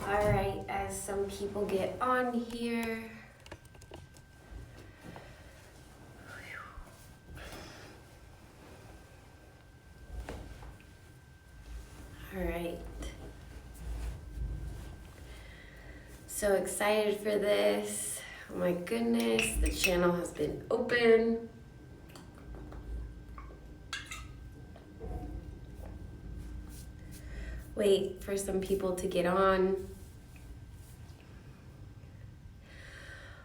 All right, as some people get on here. All right. So excited for this. Oh my goodness, the channel has been open. Wait for some people to get on.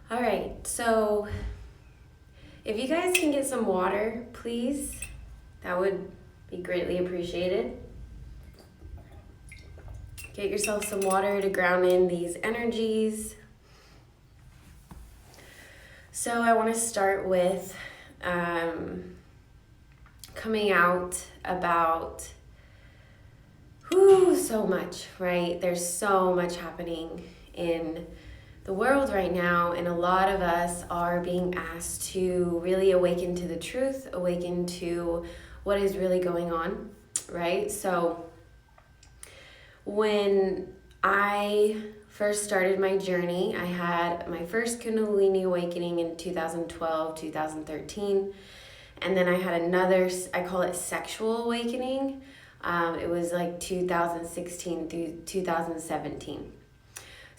All right, so if you guys can get some water, please, that would be greatly appreciated. Get yourself some water to ground in these energies. So I want to start with coming out about so much, right? There's so much happening in the world right now, and a lot of us are being asked to really awaken to the truth, awaken to what is really going on, right? So when I first started my journey, I had my first Kundalini awakening in 2012, 2013, and then I had another, I call it sexual awakening. It was like 2016 through 2017.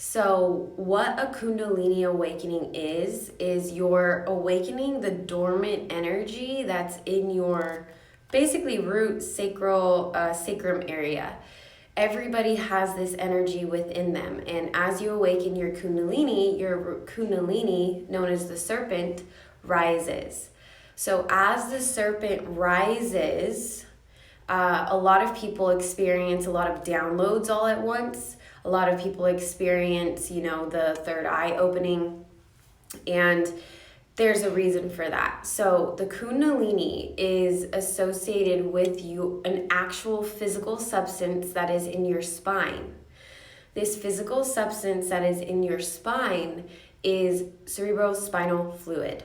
So what a Kundalini awakening is you're awakening the dormant energy that's in your basically root sacrum area. Everybody has this energy within them, and as you awaken your Kundalini, known as the serpent, rises. So as the serpent rises, a lot of people experience a lot of downloads all at once. A lot of people experience, the third eye opening, and there's a reason for that. So the Kundalini is associated with an actual physical substance that is in your spine. This physical substance that is in your spine is cerebrospinal fluid.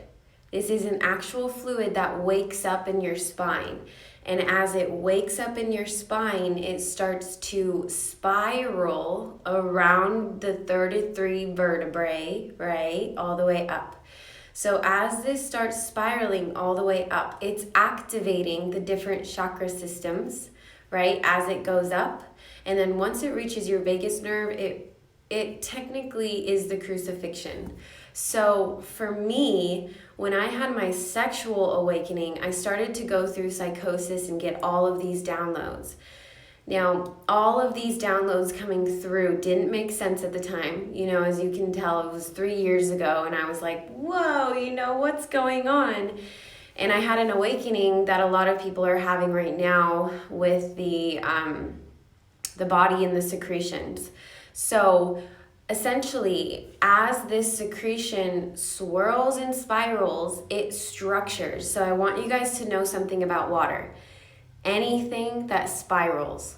This is an actual fluid that wakes up in your spine. And as it wakes up in your spine, it starts to spiral around the 33 vertebrae, right? All the way up. So as this starts spiraling all the way up, it's activating the different chakra systems, right? As it goes up. And then once it reaches your vagus nerve, it technically is the crucifixion. So for me, when I had my sexual awakening, I started to go through psychosis and get all of these downloads. Now, all of these downloads coming through didn't make sense at the time. As you can tell, it was 3 years ago, and I was like, whoa, what's going on? And I had an awakening that a lot of people are having right now with the body and the secretions. So essentially, as this secretion swirls and spirals, it structures. So I want you guys to know something about water. Anything that spirals,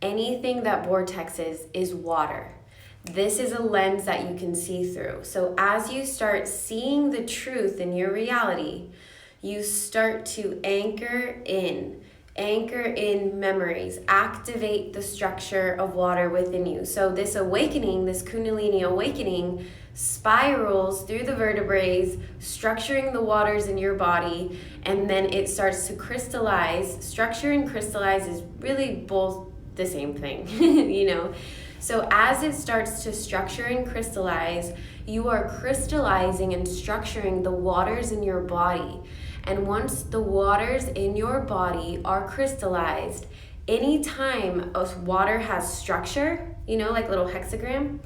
anything that vortexes is water. This is a lens that you can see through. So as you start seeing the truth in your reality, you start to anchor in memories, activate the structure of water within you. So this awakening, this Kundalini awakening, spirals through the vertebrae, structuring the waters in your body, and then it starts to crystallize. Structure and crystallize is really both the same thing, So as it starts to structure and crystallize, you are crystallizing and structuring the waters in your body. And once the waters in your body are crystallized, anytime water has structure, like little hexagram,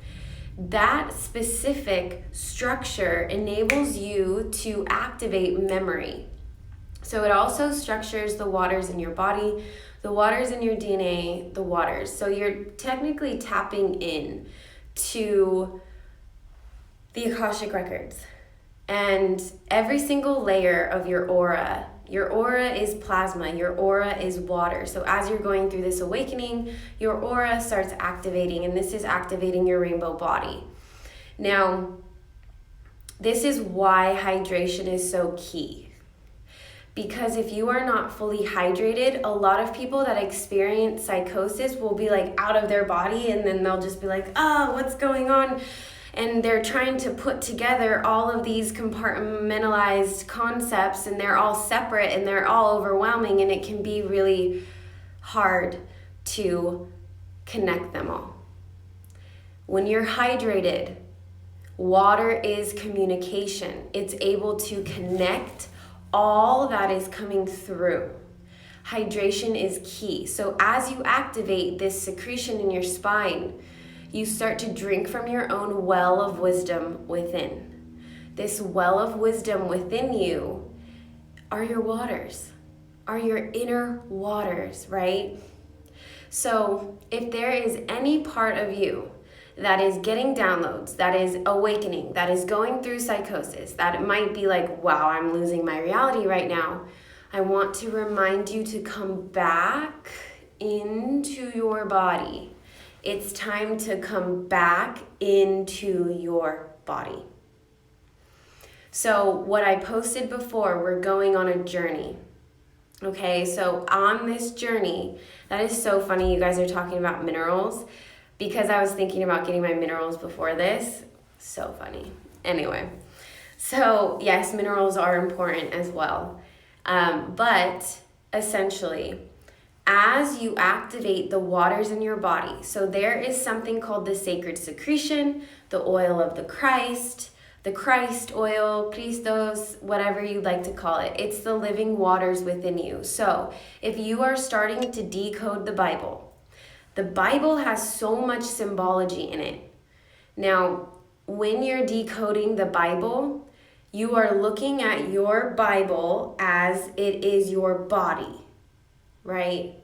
that specific structure enables you to activate memory. So it also structures the waters in your body, the waters in your DNA, the waters. So you're technically tapping in to the Akashic Records. And every single layer of your aura is plasma, your aura is water. So as you're going through this awakening, your aura starts activating, and this is activating your rainbow body. Now, this is why hydration is so key. Because if you are not fully hydrated, a lot of people that experience psychosis will be like out of their body, and then they'll just be like, oh, what's going on? And they're trying to put together all of these compartmentalized concepts, and they're all separate and they're all overwhelming, and it can be really hard to connect them all. When you're hydrated, water is communication. It's able to connect all that is coming through. Hydration is key. So as you activate this secretion in your spine, you start to drink from your own well of wisdom within. This well of wisdom within you are your waters, are your inner waters, right? So if there is any part of you that is getting downloads, that is awakening, that is going through psychosis, that it might be like, wow, I'm losing my reality right now, I want to remind you to come back into your body. It's time to come back into your body. So what I posted before, we're going on a journey. Okay, so on this journey, that is so funny you guys are talking about minerals, because I was thinking about getting my minerals before this. So funny. Anyway, so yes, minerals are important as well. But essentially, as you activate the waters in your body, so there is something called the sacred secretion, the oil of the Christ oil, Christos, whatever you'd like to call it. It's the living waters within you. So if you are starting to decode the Bible has so much symbology in it. Now, when you're decoding the Bible, you are looking at your Bible as it is your body, right?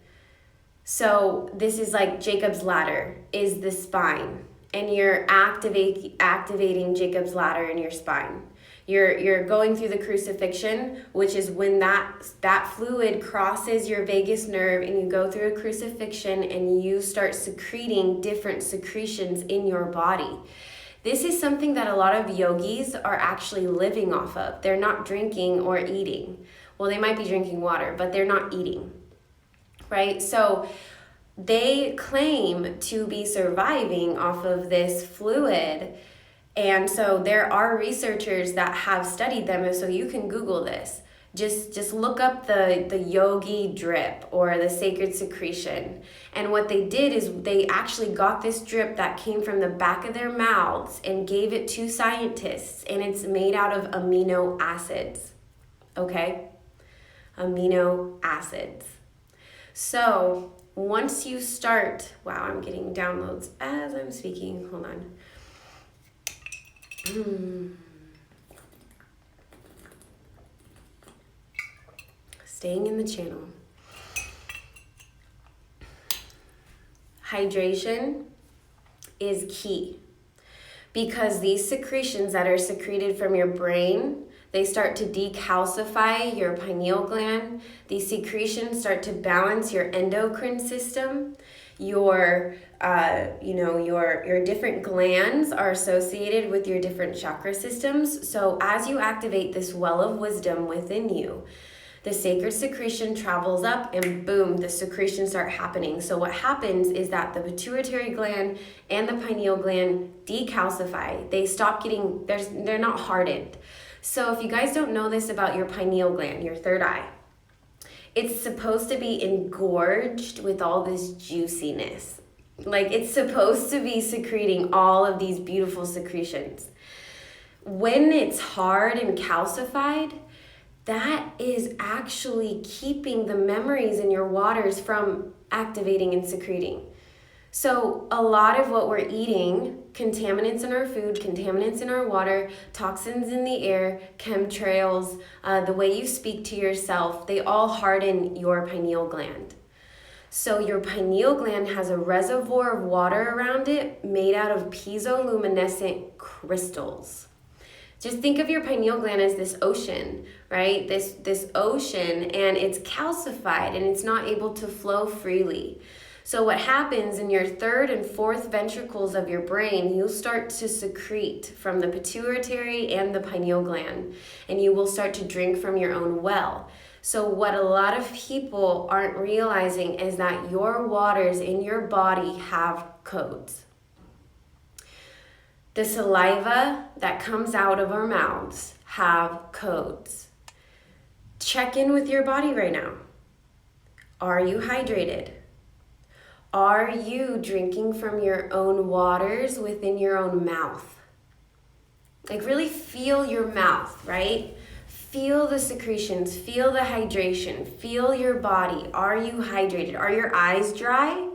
So this is like Jacob's ladder is the spine, and you're activating Jacob's ladder in your spine. You're going through the crucifixion, which is when that fluid crosses your vagus nerve, and you go through a crucifixion and you start secreting different secretions in your body. This is something that a lot of yogis are actually living off of. They're not drinking or eating. Well, they might be drinking water, but they're not eating, right? So they claim to be surviving off of this fluid. And so there are researchers that have studied them, and so you can Google this. Just look up the yogi drip or the sacred secretion. And what they did is they actually got this drip that came from the back of their mouths and gave it to scientists, and it's made out of amino acids. Okay? Amino acids. So once you start, wow, I'm getting downloads as I'm speaking. Hold on. Staying in the channel. Hydration is key, because these secretions that are secreted from your brain, they start to decalcify your pineal gland. These secretions start to balance your endocrine system. Your different glands are associated with your different chakra systems. So as you activate this well of wisdom within you, the sacred secretion travels up, and boom, the secretions start happening. So what happens is that the pituitary gland and the pineal gland decalcify. They stop getting, they're not hardened. So if you guys don't know this about your pineal gland, your third eye, it's supposed to be engorged with all this juiciness. Like, it's supposed to be secreting all of these beautiful secretions. When it's hard and calcified, that is actually keeping the memories in your waters from activating and secreting. So a lot of what we're eating, contaminants in our food, contaminants in our water, toxins in the air, chemtrails, the way you speak to yourself, they all harden your pineal gland. So your pineal gland has a reservoir of water around it made out of piezoluminescent crystals. Just think of your pineal gland as this ocean, right? This ocean, and it's calcified and it's not able to flow freely. So what happens in your third and fourth ventricles of your brain, you'll start to secrete from the pituitary and the pineal gland, and you will start to drink from your own well. So what a lot of people aren't realizing is that your waters in your body have codes. The saliva that comes out of our mouths have codes. Check in with your body right now. Are you hydrated? Are you drinking from your own waters within your own mouth? Like really feel your mouth, right? Feel the secretions, feel the hydration, feel your body. Are you hydrated? Are your eyes dry?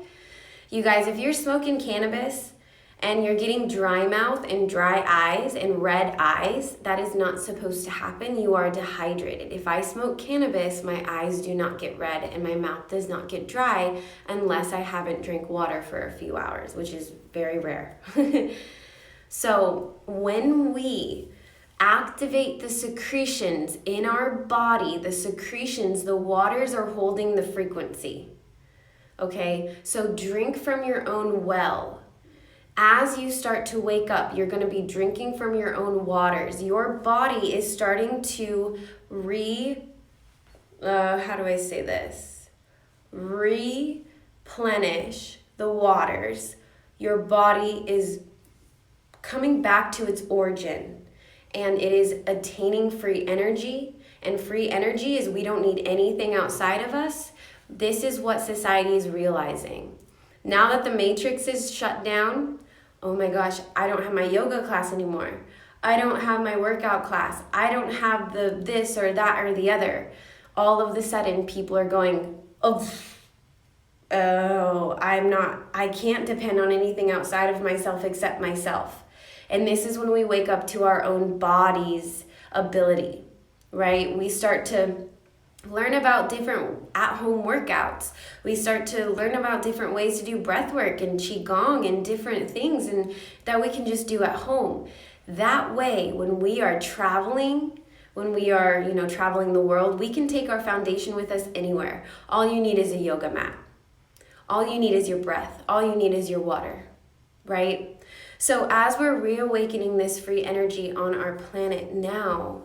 You guys, if you're smoking cannabis and you're getting dry mouth and dry eyes and red eyes, that is not supposed to happen. You are dehydrated. If I smoke cannabis, my eyes do not get red and my mouth does not get dry unless I haven't drank water for a few hours, which is very rare. So when we activate the secretions in our body, the waters are holding the frequency. Okay, so drink from your own well. As you start to wake up, you're going to be drinking from your own waters. Your body is starting to replenish the waters. Your body is coming back to its origin, and it is attaining free energy. And free energy is we don't need anything outside of us. This is what society is realizing. Now that the matrix is shut down, oh my gosh, I don't have my yoga class anymore. I don't have my workout class. I don't have the this or that or the other. All of a sudden, people are going, I can't depend on anything outside of myself except myself. And this is when we wake up to our own body's ability, right? We start to learn about different at-home workouts. We start to learn about different ways to do breath work and qigong and different things and that we can just do at home. That way, when we are traveling, traveling the world, we can take our foundation with us anywhere. All you need is a yoga mat. All you need is your breath. All you need is your water, right? So as we're reawakening this free energy on our planet now,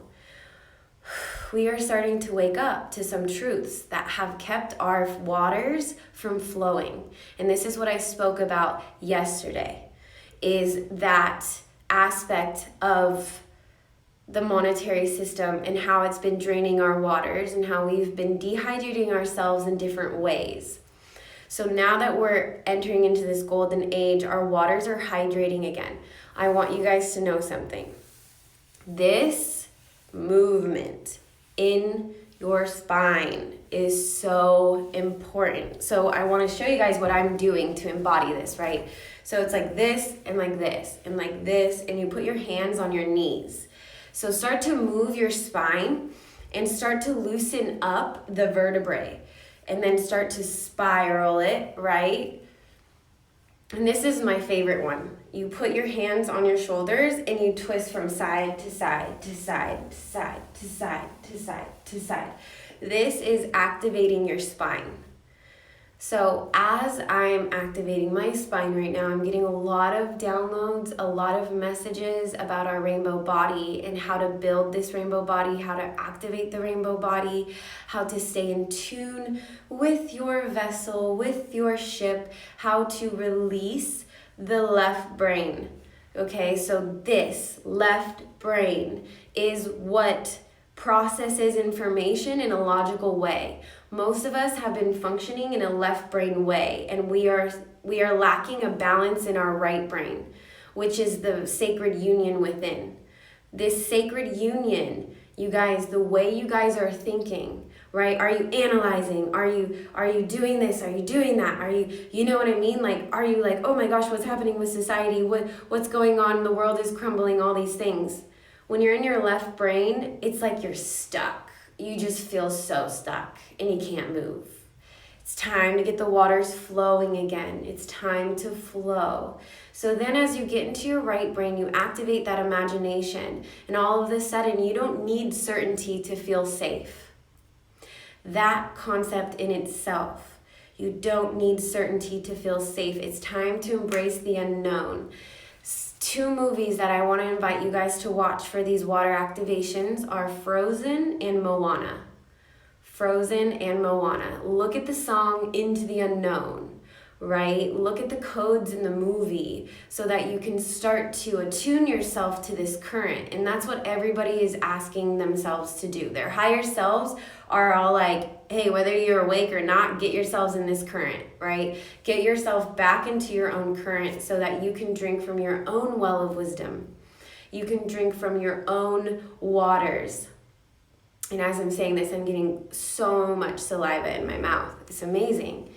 we are starting to wake up to some truths that have kept our waters from flowing. And this is what I spoke about yesterday, is that aspect of the monetary system and how it's been draining our waters and how we've been dehydrating ourselves in different ways. So now that we're entering into this golden age, our waters are hydrating again. I want you guys to know something. This movement in your spine is so important. So I want to show you guys what I'm doing to embody this, right? So it's like this and like this and like this, and you put your hands on your knees. So start to move your spine and start to loosen up the vertebrae. And then start to spiral it, right? And this is my favorite one. You put your hands on your shoulders and you twist from side to side to side to side to side to side to side. This is activating your spine. So as I'm activating my spine right now, I'm getting a lot of downloads, a lot of messages about our rainbow body and how to build this rainbow body, how to activate the rainbow body, how to stay in tune with your vessel, with your ship, how to release the left brain. Okay, so this left brain is what processes information in a logical way. Most of us have been functioning in a left brain way, and we are lacking a balance in our right brain, which is the sacred union within. This sacred union, you guys, the way you guys are thinking, right? Are you analyzing? Are you doing this? Are you doing that? You know what I mean? Like, are you like, oh my gosh, what's happening with society? What's going on? The world is crumbling, all these things. When you're in your left brain, it's like you're stuck. You just feel so stuck and you can't move. It's time to get the waters flowing again. It's time to flow. So then as you get into your right brain, you activate that imagination, and all of a sudden you don't need certainty to feel safe. That concept in itself, you don't need certainty to feel safe. It's time to embrace the unknown. 2 movies that I want to invite you guys to watch for these water activations are Frozen and Moana. Frozen and Moana. Look at the song Into the Unknown, right? Look at the codes in the movie so that you can start to attune yourself to this current. And that's what everybody is asking themselves to do. Their higher selves are all like, hey, whether you're awake or not, get yourselves in this current, right? Get yourself back into your own current so that you can drink from your own well of wisdom. You can drink from your own waters. And as I'm saying this, I'm getting so much saliva in my mouth. It's amazing.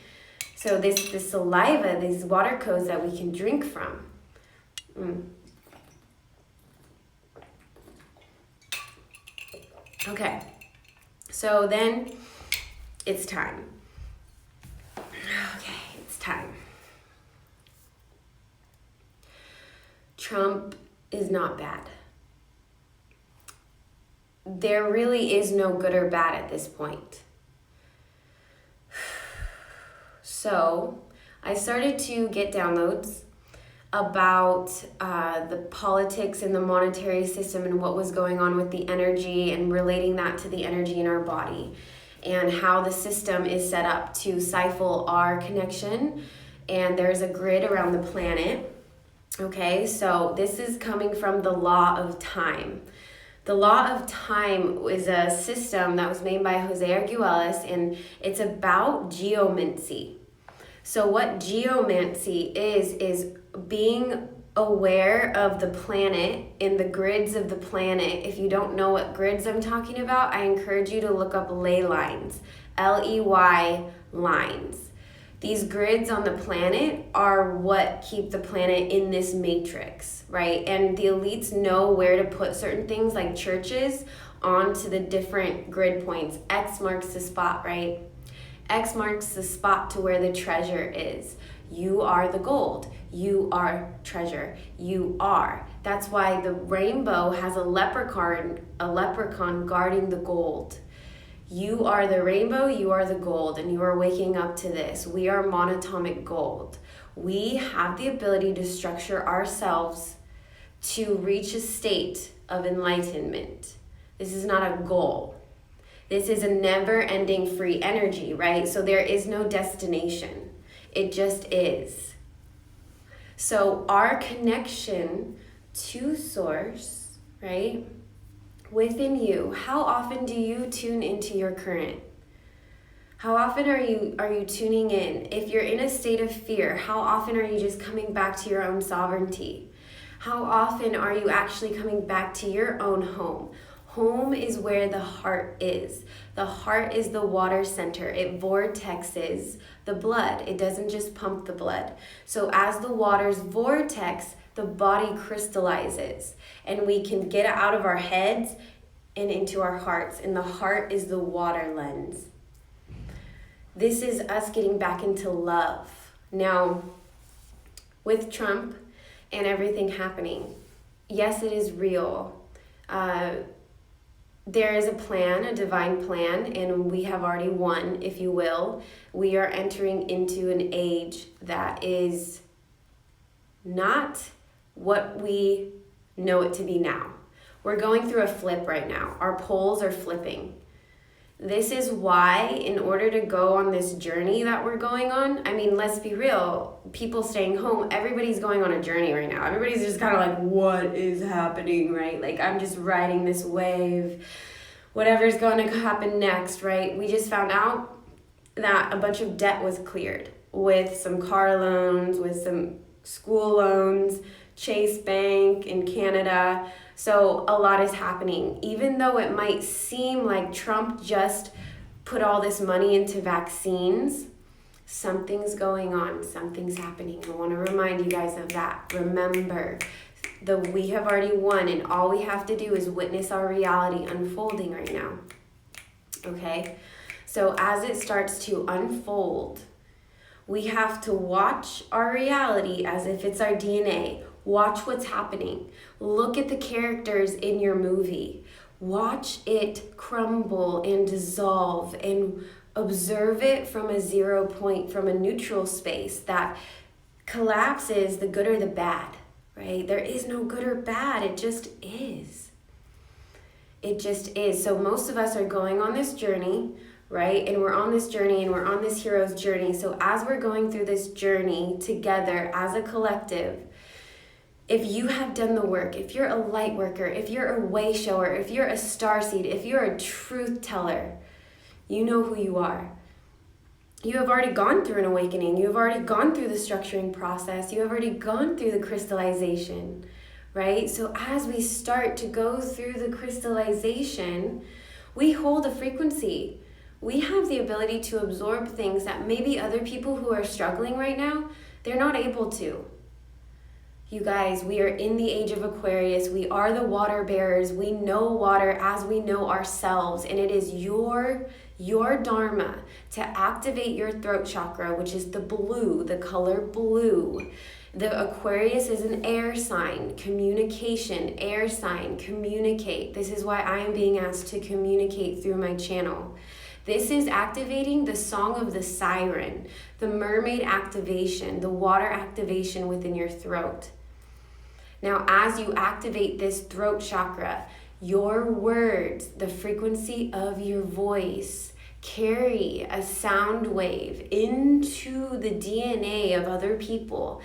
So this saliva, these water codes that we can drink from. Okay, so then it's time. Okay, it's time. Trump is not bad. There really is no good or bad at this point. So I started to get downloads about the politics and the monetary system and what was going on with the energy and relating that to the energy in our body and how the system is set up to stifle our connection. And there's a grid around the planet. Okay, so this is coming from the law of time. The law of time is a system that was made by Jose Arguelles, and it's about geomancy. So what geomancy is being aware of the planet in the grids of the planet. If you don't know what grids I'm talking about, I encourage you to look up ley lines, Ley lines. These grids on the planet are what keep the planet in this matrix, right? And the elites know where to put certain things like churches onto the different grid points. X marks the spot, right? X marks the spot to where the treasure is. You are the gold. You are treasure. You are. That's why the rainbow has a leprechaun guarding the gold. You are the rainbow, you are the gold, and you are waking up to this. We are monatomic gold. We have the ability to structure ourselves to reach a state of enlightenment. This is not a goal. This is a never-ending free energy, right? So there is no destination. It just is. So our connection to Source, right? Within you, how often do you tune into your current? How often are you tuning in? If you're in a state of fear, how often are you just coming back to your own sovereignty? How often are you actually coming back to your own home? Home is where the heart is. The heart is the water center. It vortexes the blood. It doesn't just pump the blood. So as the waters vortex, the body crystallizes, and we can get out of our heads and into our hearts, and the heart is the water lens. This is us getting back into love. Now, with Trump and everything happening, yes, it is real. There is a plan, a divine plan, and we have already won, if you will. We are entering into an age that is not what we know it to be now. We're going through a flip right now. Our poles are flipping. This is why, in order to go on this journey that we're going on, I mean, let's be real, people staying home, everybody's going on a journey right now. Everybody's just kind of like, what is happening, right? Like, I'm just riding this wave. Whatever's going to happen next, right? We just found out that a bunch of debt was cleared with some car loans, with some school loans, Chase Bank in Canada. So a lot is happening. Even though it might seem like Trump just put all this money into vaccines, something's going on, something's happening. I want to remind you guys of that. Remember, we have already won, and all we have to do is witness our reality unfolding right now. Okay? So as it starts to unfold, we have to watch our reality as if it's our DNA. Watch what's happening. Look at the characters in your movie. Watch it crumble and dissolve, and observe it from a 0 point, from a neutral space that collapses the good or the bad, right? There is no good or bad. It just is. It just is. So most of us are going on this journey right? And we're on this journey and we're on this hero's journey. So as we're going through this journey together as a collective, if you have done the work, if you're a light worker, if you're a way shower, if you're a starseed, if you're a truth teller, you know who you are. You have already gone through an awakening. You have already gone through the structuring process. You have already gone through the crystallization, right? So as we start to go through the crystallization, we hold a frequency. We have the ability to absorb things that maybe other people who are struggling right now, they're not able to. You guys, we are in the age of Aquarius. We are the water bearers. We know water as we know ourselves. And it is your dharma to activate your throat chakra, which is the blue, the color blue. The Aquarius is an air sign, communication, air sign, communicate. This is why I am being asked to communicate through my channel. This is activating the song of the siren, the mermaid activation, the water activation within your throat. Now, as you activate this throat chakra, your words, the frequency of your voice, carry a sound wave into the DNA of other people.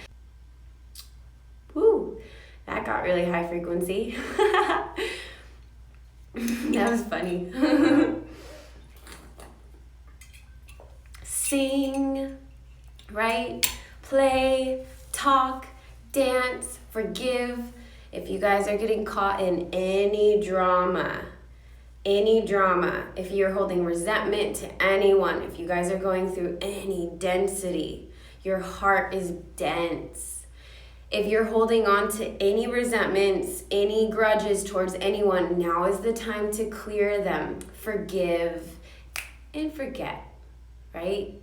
Woo, that got really high frequency. That was funny. Sing, right? Play, talk, dance, forgive. If you guys are getting caught in any drama, if you're holding resentment to anyone, if you guys are going through any density, your heart is dense. If you're holding on to any resentments, any grudges towards anyone, now is the time to clear them, forgive, and forget, right?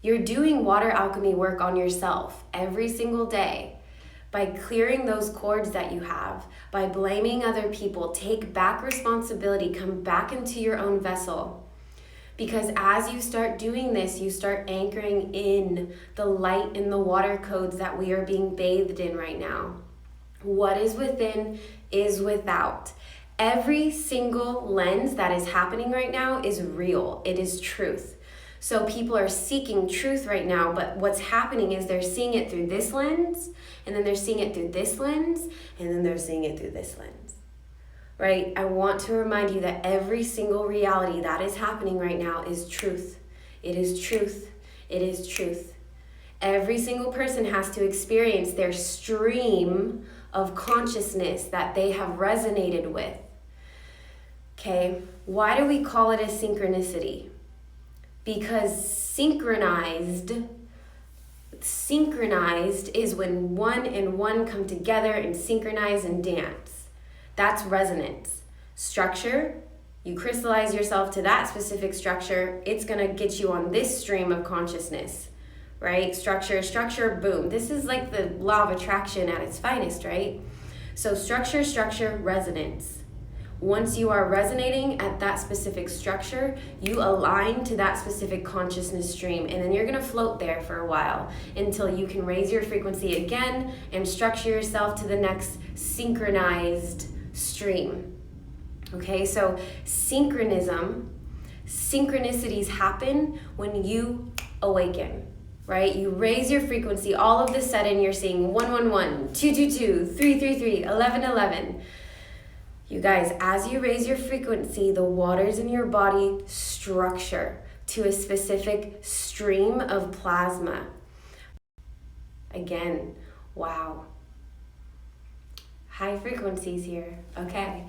You're doing water alchemy work on yourself every single day. By clearing those cords that you have, by blaming other people, take back responsibility, come back into your own vessel. Because as you start doing this, you start anchoring in the light and the water codes that we are being bathed in right now. What is within is without. Every single lens that is happening right now is real. It is truth. So people are seeking truth right now, but what's happening is they're seeing it through this lens, and then they're seeing it through this lens, and then they're seeing it through this lens, right? I want to remind you that every single reality that is happening right now is truth. It is truth. It is truth. Every single person has to experience their stream of consciousness that they have resonated with. Okay, why do we call it a synchronicity? Because synchronized is when one and one come together and synchronize and dance. That's resonance. Structure, you crystallize yourself to that specific structure, it's gonna get you on this stream of consciousness, right? Structure, boom. This is like the law of attraction at its finest, right? So structure, resonance. Once you are resonating at that specific structure, you align to that specific consciousness stream, and then you're gonna float there for a while until you can raise your frequency again and structure yourself to the next synchronized stream. Okay, so synchronicities happen when you awaken, right? You raise your frequency, all of a sudden you're seeing 111, 222, 333, 1111. You guys, as you raise your frequency, the waters in your body structure to a specific stream of plasma. Again, wow. High frequencies here, okay.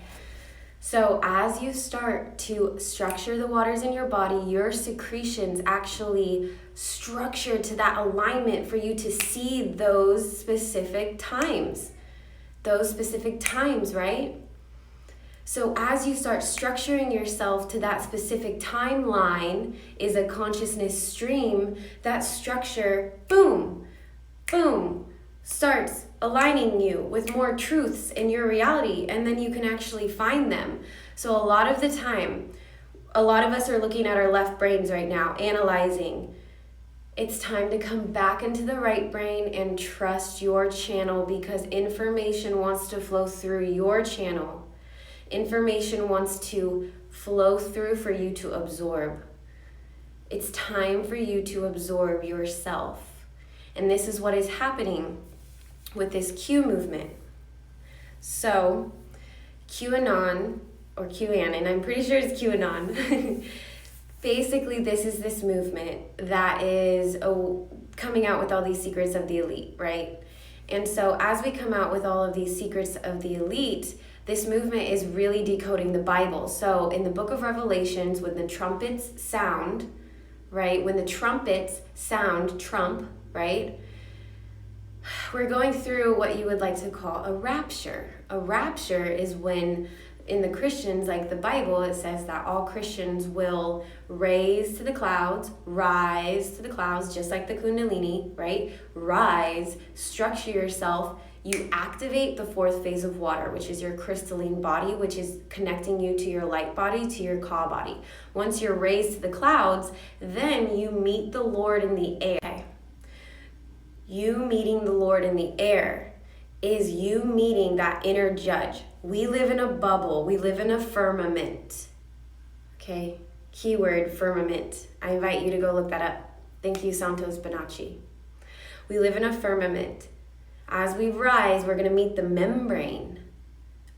So as you start to structure the waters in your body, your secretions actually structure to that alignment for you to see those specific times, right? So as you start structuring yourself to that specific timeline is a consciousness stream, that structure, boom, starts aligning you with more truths in your reality, and then you can actually find them. So a lot of the time, a lot of us are looking at our left brains right now, analyzing. It's time to come back into the right brain and trust your channel, because information wants to flow through your channel. Information wants to flow through for you to absorb. It's time for you to absorb yourself. And this is what is happening with this Q movement. So, QAnon, or QAnon, I'm pretty sure it's QAnon. Basically, this is this movement that is coming out with all these secrets of the elite, right? And so as we come out with all of these secrets of the elite, this movement is really decoding the Bible. So in the book of Revelations, when the trumpets sound, right? When the trumpets sound, trump, right? We're going through what you would like to call a rapture. A rapture is when, in the Christians, like the Bible, it says that all Christians will raise to the clouds, rise to the clouds, just like the Kundalini, right? Rise, structure yourself. You activate the fourth phase of water, which is your crystalline body, which is connecting you to your light body, to your Ka body. Once you're raised to the clouds, then you meet the Lord in the air. You meeting the Lord in the air is you meeting that inner judge. We live in a bubble. We live in a firmament. Okay? Keyword, firmament. I invite you to go look that up. Thank you, Santos Bonacci. We live in a firmament. As we rise, we're going to meet the membrane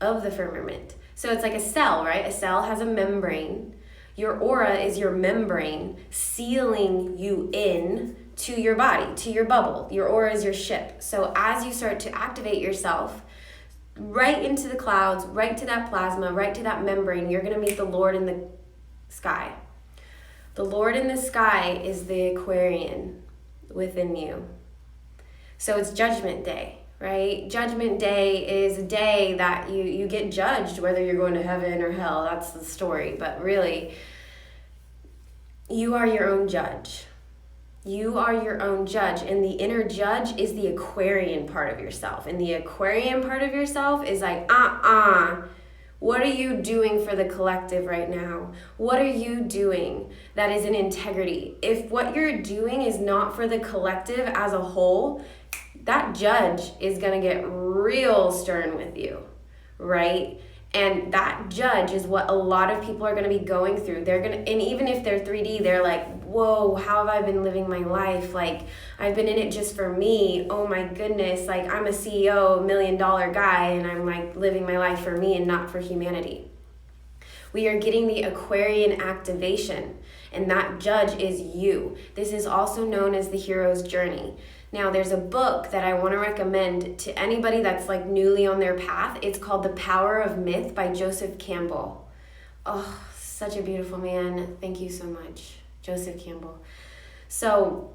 of the firmament. So it's like a cell, right? A cell has a membrane. Your aura is your membrane sealing you in to your body, to your bubble. Your aura is your ship. So as you start to activate yourself right into the clouds, right to that plasma, right to that membrane, you're going to meet the Lord in the sky. The Lord in the sky is the Aquarian within you. So it's Judgment Day, right? Judgment Day is a day that you get judged, whether you're going to heaven or hell. That's the story. But really, you are your own judge. You are your own judge, and the inner judge is the Aquarian part of yourself. And the Aquarian part of yourself is like, what are you doing for the collective right now? What are you doing that is in integrity? If what you're doing is not for the collective as a whole, that judge is going to get real stern with you, right? And that judge is what a lot of people are going to be going through. They're going to, and even if they're 3D, they're like, whoa, how have I been living my life? Like, I've been in it just for me. Oh my goodness. Like, I'm a CEO, $1 million guy, and I'm like living my life for me and not for humanity. We are getting the Aquarian activation, and that judge is you. This is also known as the hero's journey. Now, there's a book that I want to recommend to anybody that's like newly on their path. It's called The Power of Myth by Joseph Campbell. Oh, such a beautiful man. Thank you so much, Joseph Campbell. So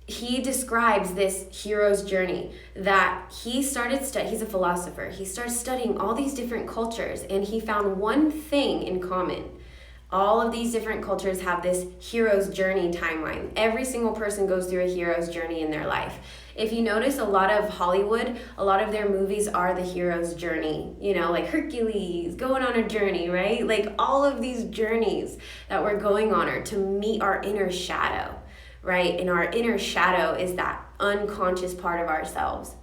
he describes this hero's journey that he started he's a philosopher. He started studying all these different cultures, and he found one thing in common. All of these different cultures have this hero's journey timeline. Every single person goes through a hero's journey in their life. If you notice, a lot of Hollywood, a lot of their movies are the hero's journey. You know, like Hercules, going on a journey, right? Like all of these journeys that we're going on are to meet our inner shadow, right? And our inner shadow is that unconscious part of ourselves.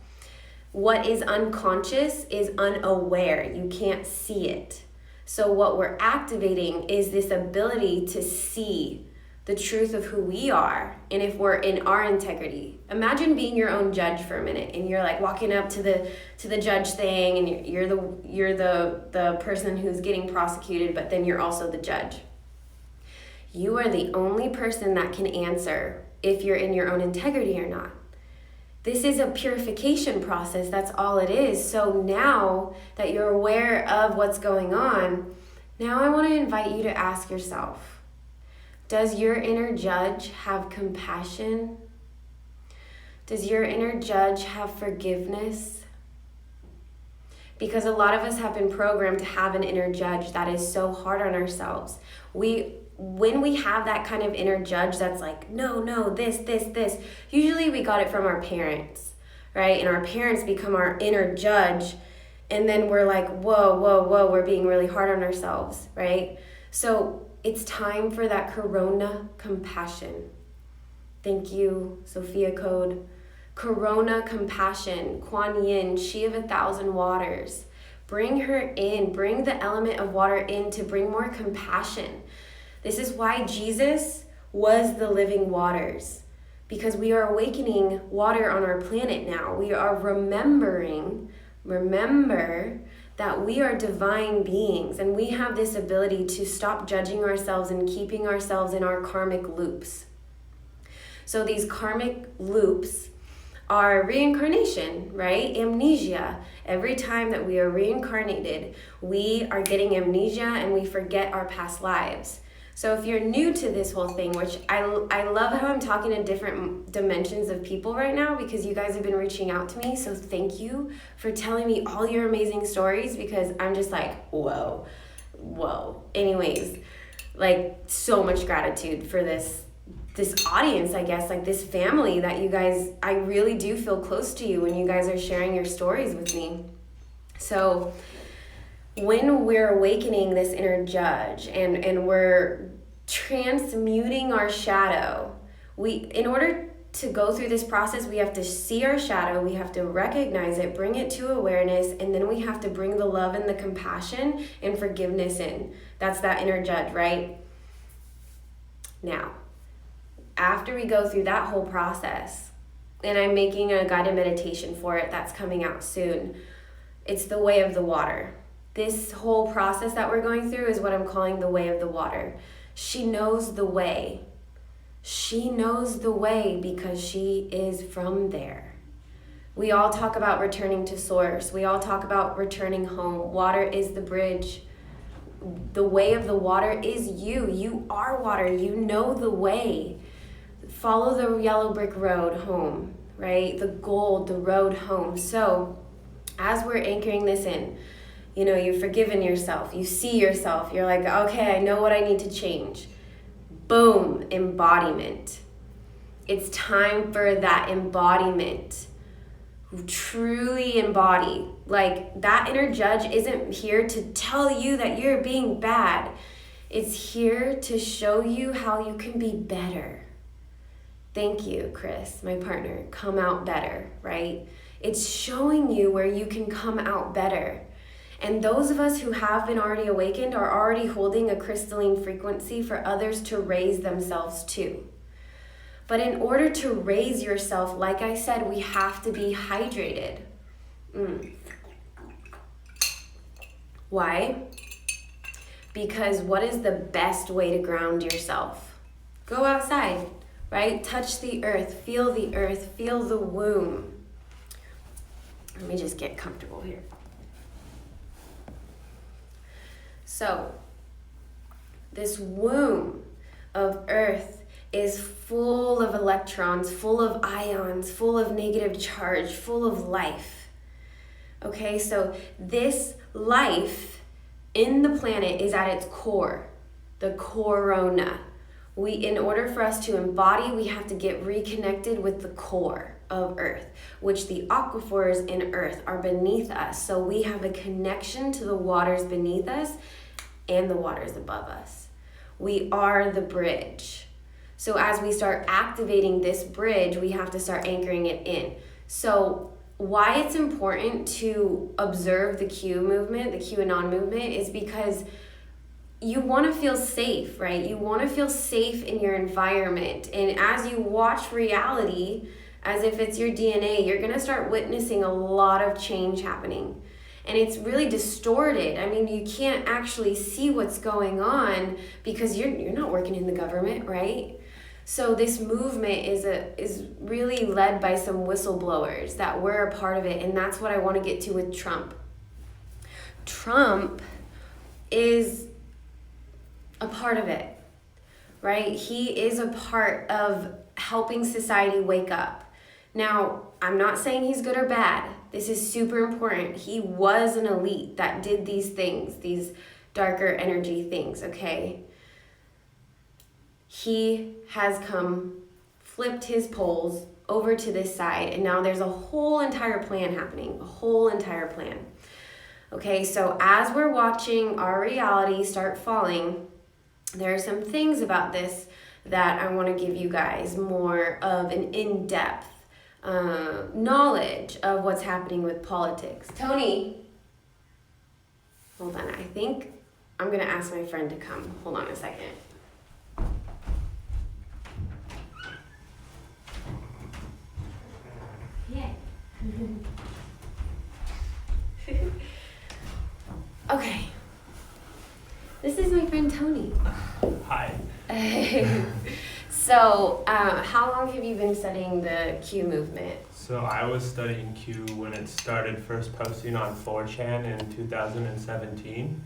What is unconscious is unaware. You can't see it. So what we're activating is this ability to see the truth of who we are, and if we're in our integrity. Imagine being your own judge for a minute, and you're like walking up to the judge thing, and you're the person who's getting prosecuted, but then you're also the judge. You are the only person that can answer if you're in your own integrity or not. This is a purification process, that's all it is. So now that you're aware of what's going on, now I want to invite you to ask yourself, does your inner judge have compassion? Does your inner judge have forgiveness? Because a lot of us have been programmed to have an inner judge that is so hard on ourselves. When we have that kind of inner judge that's like, no, this, usually we got it from our parents, right? And our parents become our inner judge, and then we're like, whoa, we're being really hard on ourselves, right? So it's time for that Corona compassion. Thank you, Sophia Code. Corona compassion, Kuan Yin, she of 1,000 waters. Bring her in, bring the element of water in to bring more compassion. This is why Jesus was the living waters. Because we are awakening water on our planet now. We are remember that we are divine beings, and we have this ability to stop judging ourselves and keeping ourselves in our karmic loops. So these karmic loops are reincarnation, right? Amnesia. Every time that we are reincarnated, we are getting amnesia and we forget our past lives. So if you're new to this whole thing, which I love how I'm talking to different dimensions of people right now, because you guys have been reaching out to me. So thank you for telling me all your amazing stories, because I'm just like, whoa. Anyways, like, so much gratitude for this audience, I guess, like this family that you guys, I really do feel close to you when you guys are sharing your stories with me. So when we're awakening this inner judge and we're transmuting our shadow, in order to go through this process, we have to see our shadow, we have to recognize it, bring it to awareness, and then we have to bring the love and the compassion and forgiveness in. That's that inner judge, right? Now, after we go through that whole process, and I'm making a guided meditation for it that's coming out soon, it's the way of the water. This whole process that we're going through is what I'm calling the way of the water. She knows the way. She knows the way because she is from there. We all talk about returning to source. We all talk about returning home. Water is the bridge. The way of the water is you. You are water. You know the way. Follow the yellow brick road home, right? The gold, the road home. So as we're anchoring this in, you've forgiven yourself, you see yourself, you're like, okay, I know what I need to change. Boom, embodiment. It's time for that embodiment. Truly embody. Like, that inner judge isn't here to tell you that you're being bad. It's here to show you how you can be better. Thank you, Chris, my partner. Come out better, right? It's showing you where you can come out better. And those of us who have been already awakened are already holding a crystalline frequency for others to raise themselves to. But in order to raise yourself, like I said, we have to be hydrated. Why? Because what is the best way to ground yourself? Go outside, right? Touch the earth, feel the womb. Let me just get comfortable here. So, this womb of earth is full of electrons, full of ions, full of negative charge, full of life. Okay, so this life in the planet is at its core, the corona. In order for us to embody, we have to get reconnected with the core of earth, which the aquifers in earth are beneath us. So we have a connection to the waters beneath us and the waters above us. We are the bridge. So as we start activating this bridge, we have to start anchoring it in. So why it's important to observe the Q movement, the QAnon movement, is because you want to feel safe, right? You want to feel safe in your environment. And as you watch reality, as if it's your DNA, you're going to start witnessing a lot of change happening. And it's really distorted. I mean, you can't actually see what's going on because you're not working in the government, right? So this movement is really led by some whistleblowers that were a part of it, and that's what I want to get to with Trump. Trump is a part of it, right? He is a part of helping society wake up. Now, I'm not saying he's good or bad. This is super important. He was an elite that did these things, these darker energy things, okay? He has flipped his poles over to this side, and now there's a whole entire plan happening, a whole entire plan. Okay, so as we're watching our reality start falling, there are some things about this that I want to give you guys more of an in-depth knowledge of what's happening with politics. Tony, hold on, I think I'm going to ask my friend to come. Hold on a second. Okay. This is my friend Tony. Hi. So, how long have you been studying the Q movement? So I was studying Q when it started first posting on 4chan in 2017,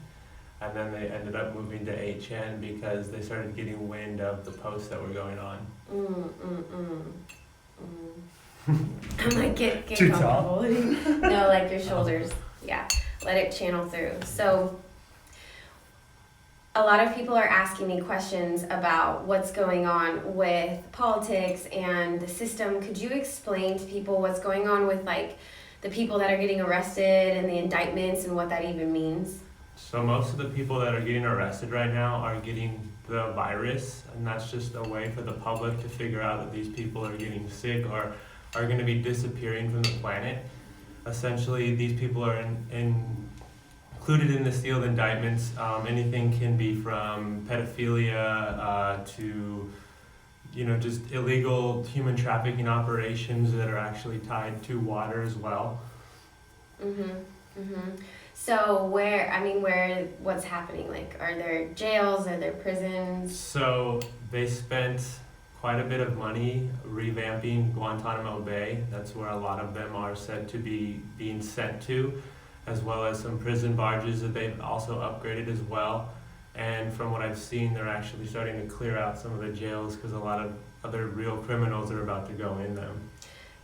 and then they ended up moving to 8chan because they started getting wind of the posts that were going on. I'm like, get Too comfortable. No, like your shoulders. Yeah, let it channel through. So, a lot of people are asking me questions about what's going on with politics and the system. Could you explain to people what's going on with like the people that are getting arrested and the indictments and what that even means? So most of the people that are getting arrested right now are getting the virus, and that's just a way for the public to figure out that these people are getting sick or are going to be disappearing from the planet. Essentially, these people are included in the sealed indictments. Anything can be from pedophilia to, just illegal human trafficking operations that are actually tied to water as well. So what's happening? Like, are there jails? Are there prisons? So they spent quite a bit of money revamping Guantanamo Bay. That's where a lot of them are said to be being sent to, as well as some prison barges that they've also upgraded as well. And from what I've seen, they're actually starting to clear out some of the jails because a lot of other real criminals are about to go in them.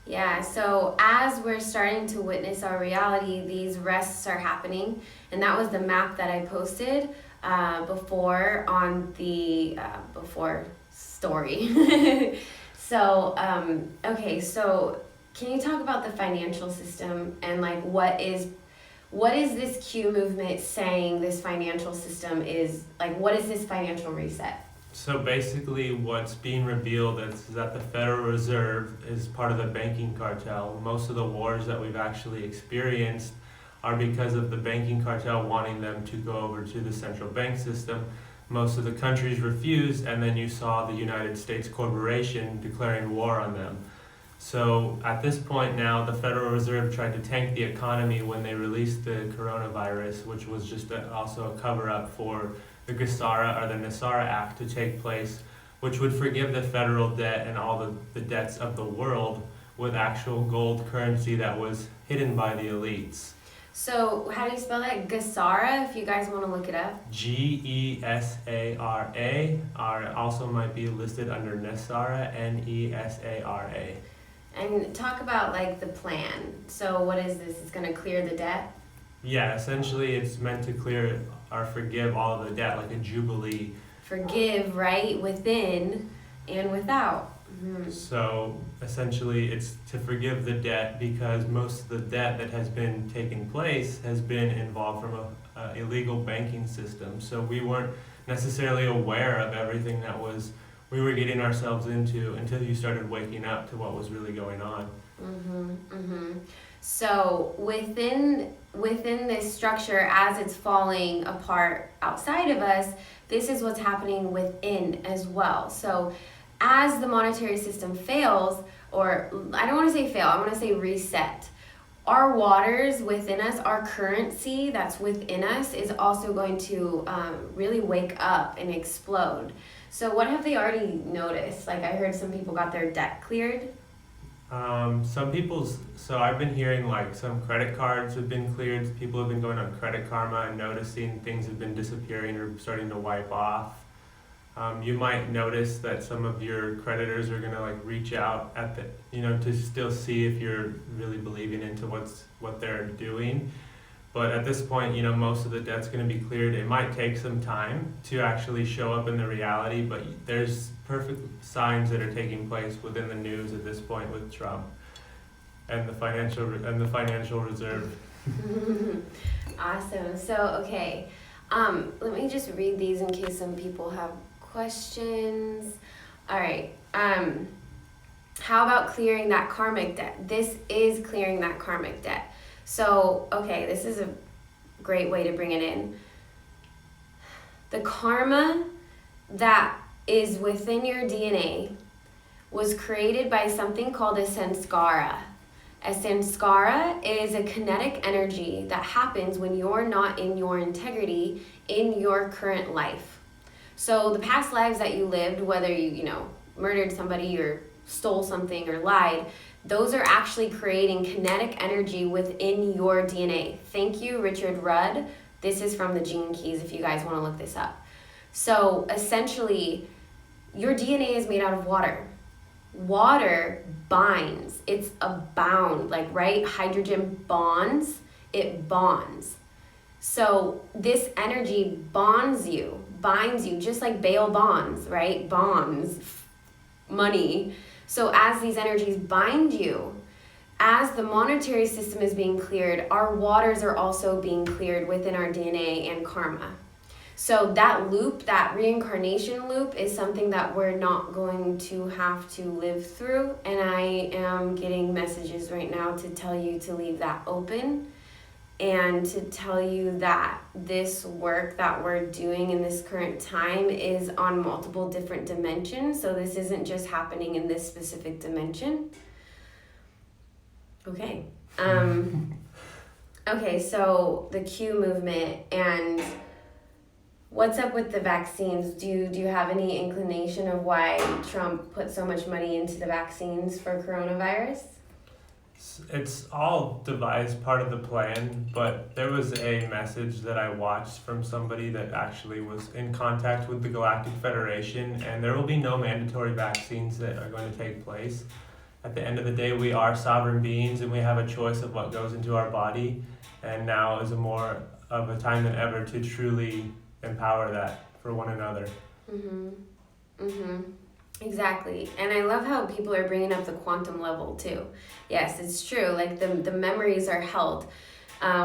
Yeah, so as we're starting to witness our reality, these arrests are happening. And that was the map that I posted before on the before story. So, okay, so can you talk about the financial system and like what is this Q movement saying this financial system is, like what is this financial reset? So basically what's being revealed is that the Federal Reserve is part of the banking cartel. Most of the wars that we've actually experienced are because of the banking cartel wanting them to go over to the central bank system. Most of the countries refused, and then you saw the United States corporation declaring war on them. So at this point now, the Federal Reserve tried to tank the economy when they released the coronavirus, which was just also a cover-up for the Gesara or the Gesara Act to take place, which would forgive the federal debt and all the debts of the world with actual gold currency that was hidden by the elites. So how do you spell that? Gesara, if you guys want to look it up. Gesara, or also might be listed under Nesara, Nesara. And talk about like the plan. So what is this? It's going to clear the debt? Yeah, essentially it's meant to clear or forgive all of the debt, like a jubilee. Forgive, right? Within and without. So essentially it's to forgive the debt because most of the debt that has been taking place has been involved from a illegal banking system. So we weren't necessarily aware of everything that we were getting ourselves into until you started waking up to what was really going on. So within this structure, as it's falling apart outside of us, this is what's happening within as well. So as the monetary system fails, or I don't want to say fail, I want to say reset, our waters within us, our currency that's within us is also going to really wake up and explode. So what have they already noticed? Like I heard some people got their debt cleared. So I've been hearing like some credit cards have been cleared. People have been going on Credit Karma and noticing things have been disappearing or starting to wipe off. You might notice that some of your creditors are gonna like reach out to still see if you're really believing into what they're doing. But at this point, most of the debt's gonna be cleared. It might take some time to actually show up in the reality, but there's perfect signs that are taking place within the news at this point with Trump and the financial reserve. Awesome. So okay, let me just read these in case some people have questions. All right. How about clearing that karmic debt? This is clearing that karmic debt. So, okay, this is a great way to bring it in. The karma that is within your DNA was created by something called a sanskara. A samskara is a kinetic energy that happens when you're not in your integrity in your current life. So the past lives that you lived, whether you murdered somebody or stole something or lied, those are actually creating kinetic energy within your DNA. Thank you, Richard Rudd. This is from the Gene Keys if you guys want to look this up. So essentially, your DNA is made out of water. Water binds. It's a bound, right? Hydrogen bonds, it bonds. So this energy binds you, just like bail bonds, right? Bonds, money. So as these energies bind you, as the monetary system is being cleared, our waters are also being cleared within our DNA and karma. So that loop, that reincarnation loop, is something that we're not going to have to live through. And I am getting messages right now to tell you to leave that open and to tell you that this work that we're doing in this current time is on multiple different dimensions. So this isn't just happening in this specific dimension. Okay. Okay, so the Q movement and what's up with the vaccines? Do you have any inclination of why Trump put so much money into the vaccines for coronavirus? It's all devised part of the plan, but there was a message that I watched from somebody that actually was in contact with the Galactic Federation, and there will be no mandatory vaccines that are going to take place. At the end of the day, we are sovereign beings and we have a choice of what goes into our body, and now is more of a time than ever to truly empower that for one another. Exactly. And I love how people are bringing up the quantum level too. Yes, it's true. Like the memories are held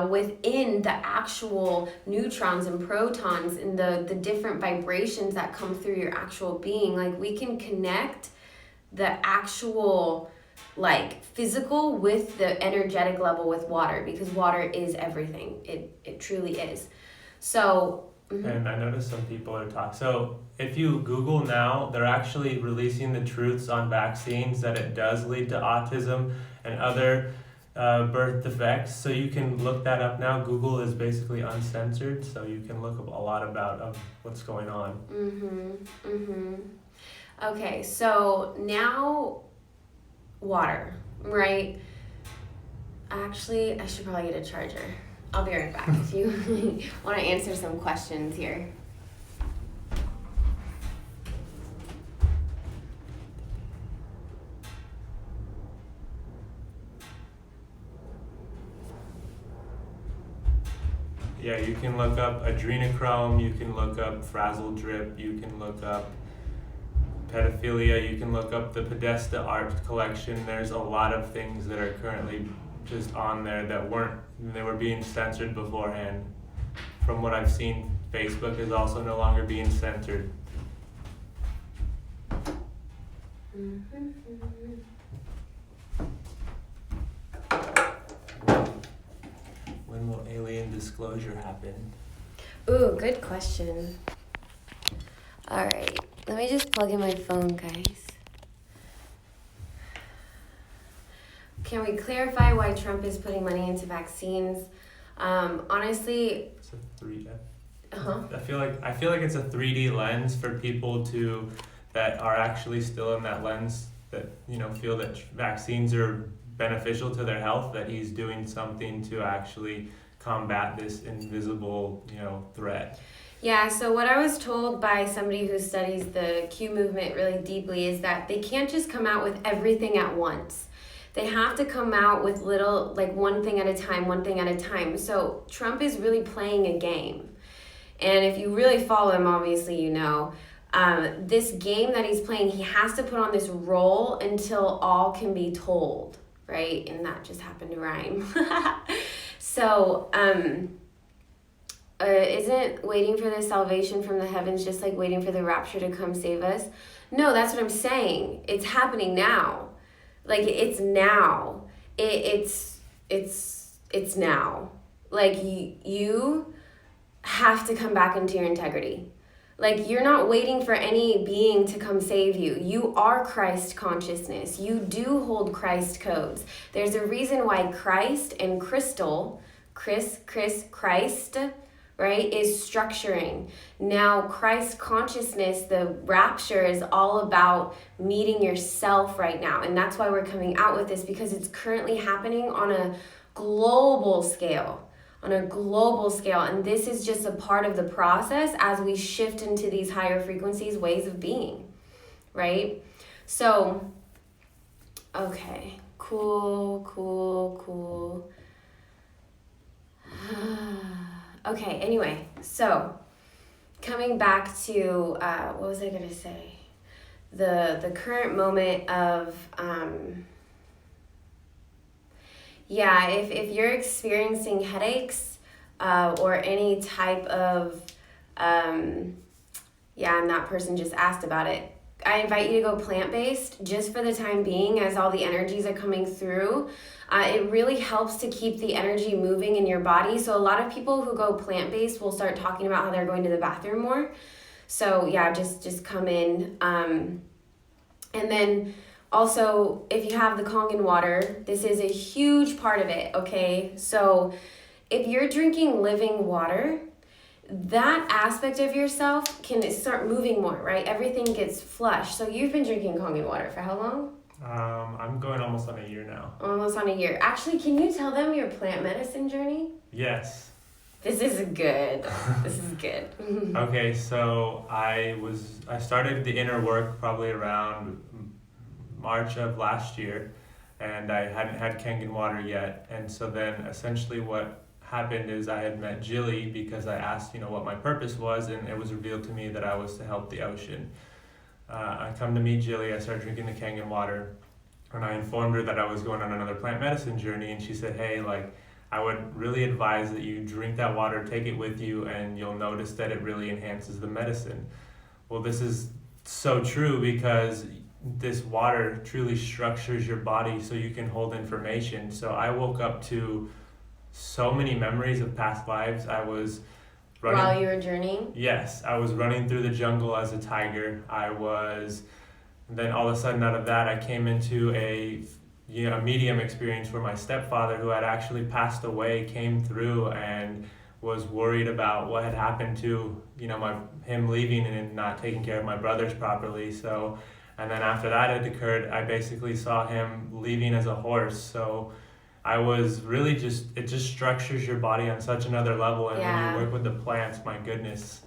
within the actual neutrons and protons and the different vibrations that come through your actual being. Like we can connect the actual physical with the energetic level with water, because water is everything. It truly is. So And I noticed some people are talking. So if you Google now, they're actually releasing the truths on vaccines that it does lead to autism and other birth defects. So you can look that up now. Google is basically uncensored, so you can look up a lot about what's going on. Okay, so now water, right? Actually, I should probably get a charger. I'll be right back if you want to answer some questions here. Yeah, you can look up adrenochrome, you can look up frazzle drip, you can look up pedophilia, you can look up the Podesta art collection. There's a lot of things that are currently just on there that they were being censored beforehand. From what I've seen, Facebook is also no longer being censored. When will alien disclosure happen? Ooh, good question. All right, let me just plug in my phone, guys. Can we clarify why Trump is putting money into vaccines? Honestly, It's a 3D. Uh-huh. I feel like it's a 3D lens for people that are actually still in that lens, that feel that vaccines are beneficial to their health, that he's doing something to actually combat this invisible threat. Yeah, so what I was told by somebody who studies the Q movement really deeply is that they can't just come out with everything at once. They have to come out with little, one thing at a time. So Trump is really playing a game. And if you really follow him, obviously this game that he's playing, he has to put on this role until all can be told, right? And that just happened to rhyme. So, isn't waiting for the salvation from the heavens just like waiting for the rapture to come save us? No, that's what I'm saying. It's happening now. It's now. It's now. You have to come back into your integrity. Like, you're not waiting for any being to come save you. You are Christ consciousness. You do hold Christ codes. There's a reason why Christ and crystal, Christ, right, is structuring. Now, Christ consciousness, the rapture, is all about meeting yourself right now. And that's why we're coming out with this, because it's currently happening on a global scale. And this is just a part of the process as we shift into these higher frequencies, ways of being, right? So, okay, cool. Okay, anyway, so coming back to, what was I gonna say? The current moment of, if you're experiencing headaches or any type of, and that person just asked about it, I invite you to go plant-based just for the time being as all the energies are coming through. It really helps to keep the energy moving in your body. So a lot of people who go plant-based will start talking about how they're going to the bathroom more. So yeah, just come in. And then also, if you have the Kangen water, this is a huge part of it, okay? So if you're drinking living water, that aspect of yourself can start moving more, right? Everything gets flushed. So you've been drinking Kangen water for how long? I'm going almost on a year now. Almost on a year. Actually, can you tell them your plant medicine journey? Yes. This is good. Okay, so I started the inner work probably around March of last year, and I hadn't had Kangen water yet. And so then essentially what happened is I had met Jilly because I asked, what my purpose was, and it was revealed to me that I was to help the ocean. I come to meet Jilly, I started drinking the Kangen water, and I informed her that I was going on another plant medicine journey, and she said, hey, I would really advise that you drink that water, take it with you, and you'll notice that it really enhances the medicine. Well, this is so true because this water truly structures your body so you can hold information. So I woke up to so many memories of past lives. I was running. While you were journeying? Yes, I was running through the jungle as a tiger. Then all of a sudden out of that, I came into a medium experience where my stepfather, who had actually passed away, came through and was worried about what had happened to, him leaving and not taking care of my brothers properly. So, and then after that had occurred, I basically saw him leaving as a horse. So I was really it just structures your body on such another level. And when you work with the plants, my goodness.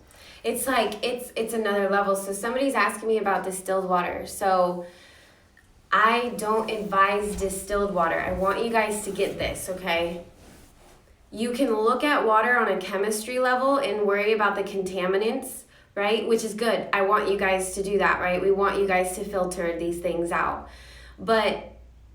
It's it's another level. So somebody's asking me about distilled water. So I don't advise distilled water. I want you guys to get this, okay? You can look at water on a chemistry level and worry about the contaminants, right? Which is good. I want you guys to do that, right? We want you guys to filter these things out. But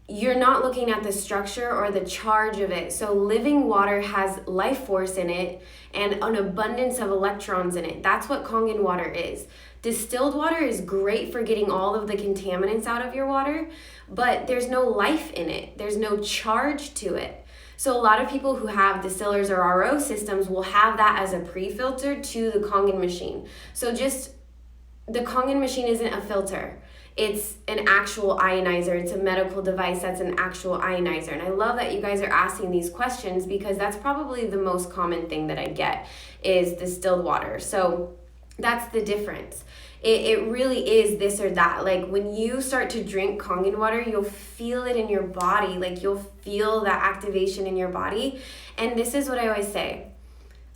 you're not looking at the structure or the charge of it. So living water has life force in it and an abundance of electrons in it. That's what Kangen water is. Distilled water is great for getting all of the contaminants out of your water, but there's no life in it. There's no charge to it. So a lot of people who have distillers or RO systems will have that as a pre-filter to the Kangen machine. So the Kangen machine isn't a filter. It's an actual ionizer. It's a medical device that's an actual ionizer. And I love that you guys are asking these questions because that's probably the most common thing that I get is distilled water. So that's the difference. It really is this or that. Like when you start to drink Kangen water, you'll feel it in your body. Like you'll feel that activation in your body. And this is what I always say.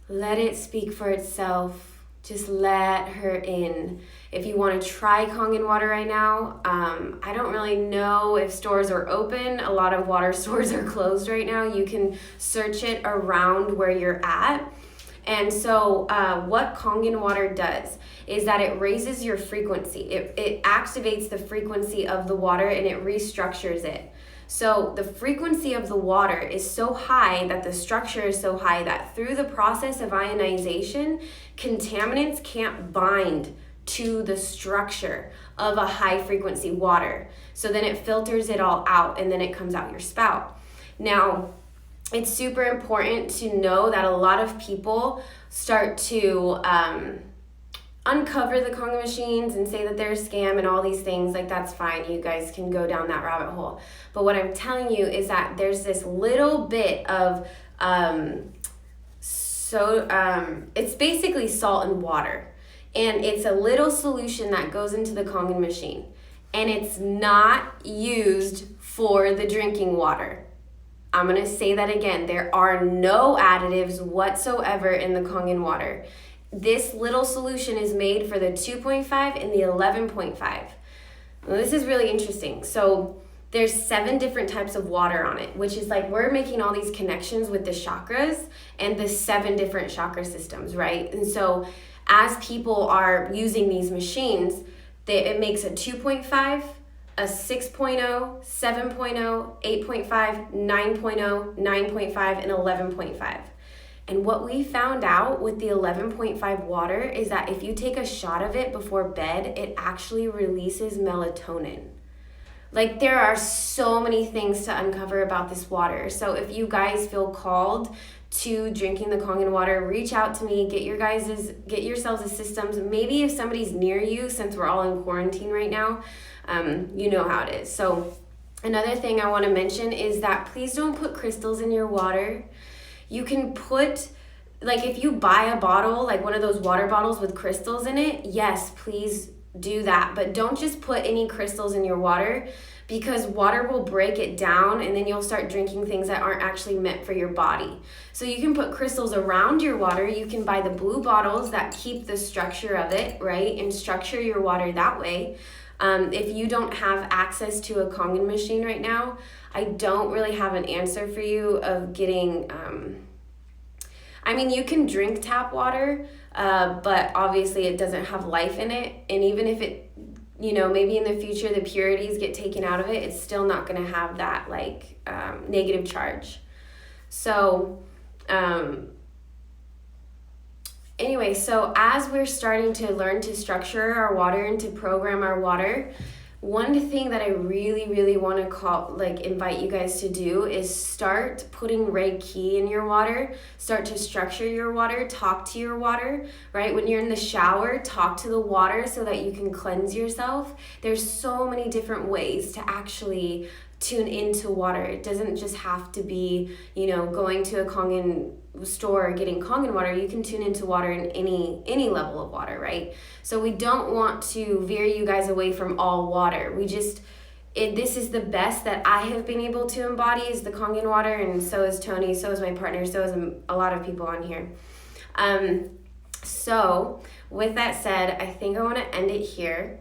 Let it speak for itself. Just let her in. If you want to try Kangen water right now, I don't really know if stores are open. A lot of water stores are closed right now. You can search it around where you're at. And so what Kangen water does is that it raises your frequency. It activates the frequency of the water and it restructures it. So the frequency of the water is so high that the structure is so high that through the process of ionization, contaminants can't bind to the structure of a high frequency water. So then it filters it all out and then it comes out your spout. Now, it's super important to know that a lot of people start to uncover the Congo machines and say that they're a scam and all these things, like that's fine. You guys can go down that rabbit hole. But what I'm telling you is that there's this little bit of it's basically salt and water. And it's a little solution that goes into the Kangen machine. And it's not used for the drinking water. I'm going to say that again. There are no additives whatsoever in the Kangen water. This little solution is made for the 2.5 and the 11.5. Well, this is really interesting. So there's 7 different types of water on it, which is like we're making all these connections with the chakras and the 7 different chakra systems, right? And so as people are using these machines, it makes a 2.5, a 6.0, 7.0, 8.5, 9.0, 9.5, and 11.5. And what we found out with the 11.5 water is that if you take a shot of it before bed, it actually releases melatonin. Like, there are so many things to uncover about this water. So if you guys feel called to drinking the Kangen water, reach out to me, get yourselves a systems. Maybe if somebody's near you, since we're all in quarantine right now, you know how it is. So another thing I want to mention is that please don't put crystals in your water. You can put, like, if you buy a bottle, like one of those water bottles with crystals in it, yes, please do that. But don't just put any crystals in your water, because water will break it down and then you'll start drinking things that aren't actually meant for your body. So you can put crystals around your water. You can buy the blue bottles that keep the structure of it, right? And structure your water that way. If you don't have access to a Kangen machine right now, I don't really have an answer for you of getting, you can drink tap water, but obviously it doesn't have life in it. And even if it, maybe in the future the purities get taken out of it, it's still not going to have that negative charge. So anyway, so as we're starting to learn to structure our water and to program our water, one thing that I really, really want to invite you guys to do is start putting Reiki in your water. Start to structure your water, talk to your water, right? When you're in the shower, talk to the water so that you can cleanse yourself. There's so many different ways to actually tune into water. It doesn't just have to be, going to a Kangen store getting Kangen water. You can tune into water in any level of water, right? So we don't want to veer you guys away from all water. This is the best that I have been able to embody is the Kangen water, and so is Tony, so is my partner, so is a lot of people on here. So with that said, I think I want to end it here.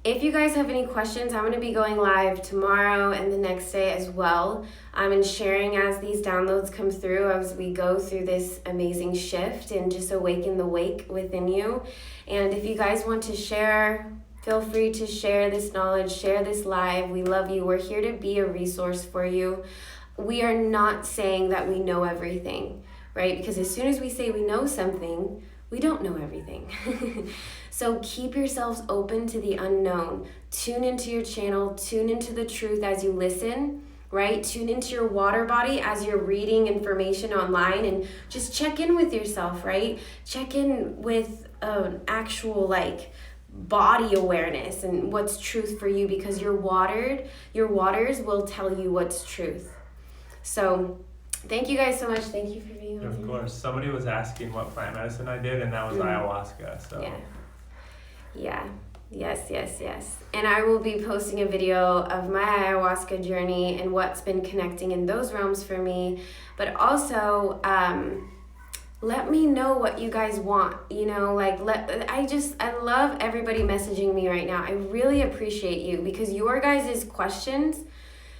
If you guys have any questions, I'm going to be going live tomorrow and the next day as well. And sharing as these downloads come through as we go through this amazing shift and just awaken the wake within you. And if you guys want to share, feel free to share this knowledge, share this live. We love you. We're here to be a resource for you. We are not saying that we know everything, right? Because as soon as we say we know something, we don't know everything. So keep yourselves open to the unknown. Tune into your channel, tune into the truth as you listen, right? Tune into your water body as you're reading information online, and just check in with yourself, right? Check in with an actual body awareness and what's truth for you, because your waters will tell you what's truth. So thank you guys so much. Thank you for being on. Of course. Somebody was asking what plant medicine I did, and that was ayahuasca. So yeah. Yes. And I will be posting a video of my ayahuasca journey and what's been connecting in those realms for me. But also, let me know what you guys want. I love everybody messaging me right now. I really appreciate you, because your guys' questions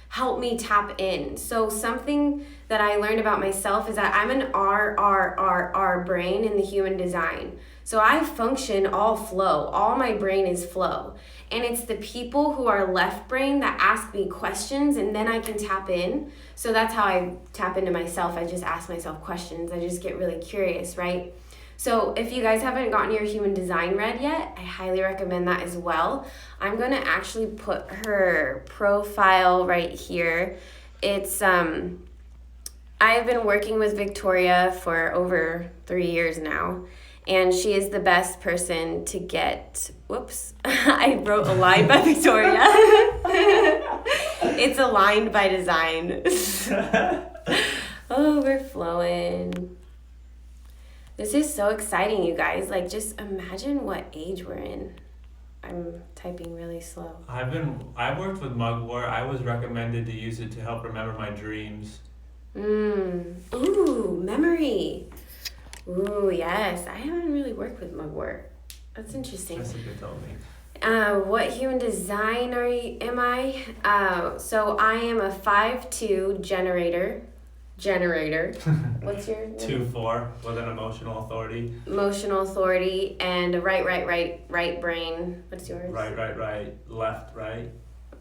help me tap in. So something that I learned about myself is that I'm an R brain in the human design. So I function all flow. All my brain is flow. And it's the people who are left brain that ask me questions, and then I can tap in. So that's how I tap into myself. I just ask myself questions. I just get really curious, right? So if you guys haven't gotten your human design read yet, I highly recommend that as well. I'm going to actually put her profile right here. It's I've been working with Victoria for over 3 years now, And she is the best person to get, whoops, I wrote aligned by Victoria. It's aligned by design. Oh, we're flowing. This is so exciting, you guys. Like, just imagine what age we're in. I'm typing really slow. I worked with mugwort. I was recommended to use it to help remember my dreams. Ooh, memory. Ooh, yes. I haven't really worked with mugwort. That's interesting. Jessica told me. What human design am I? So I am a 5'2" generator. What's your name? 2-4 with an emotional authority. Emotional authority and a right brain. What's yours? Right, left, right.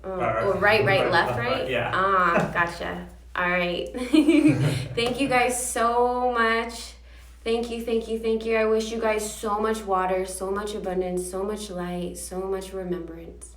Right, left, right? Yeah. Gotcha. All right. Thank you guys so much. Thank you. I wish you guys so much water, so much abundance, so much light, so much remembrance.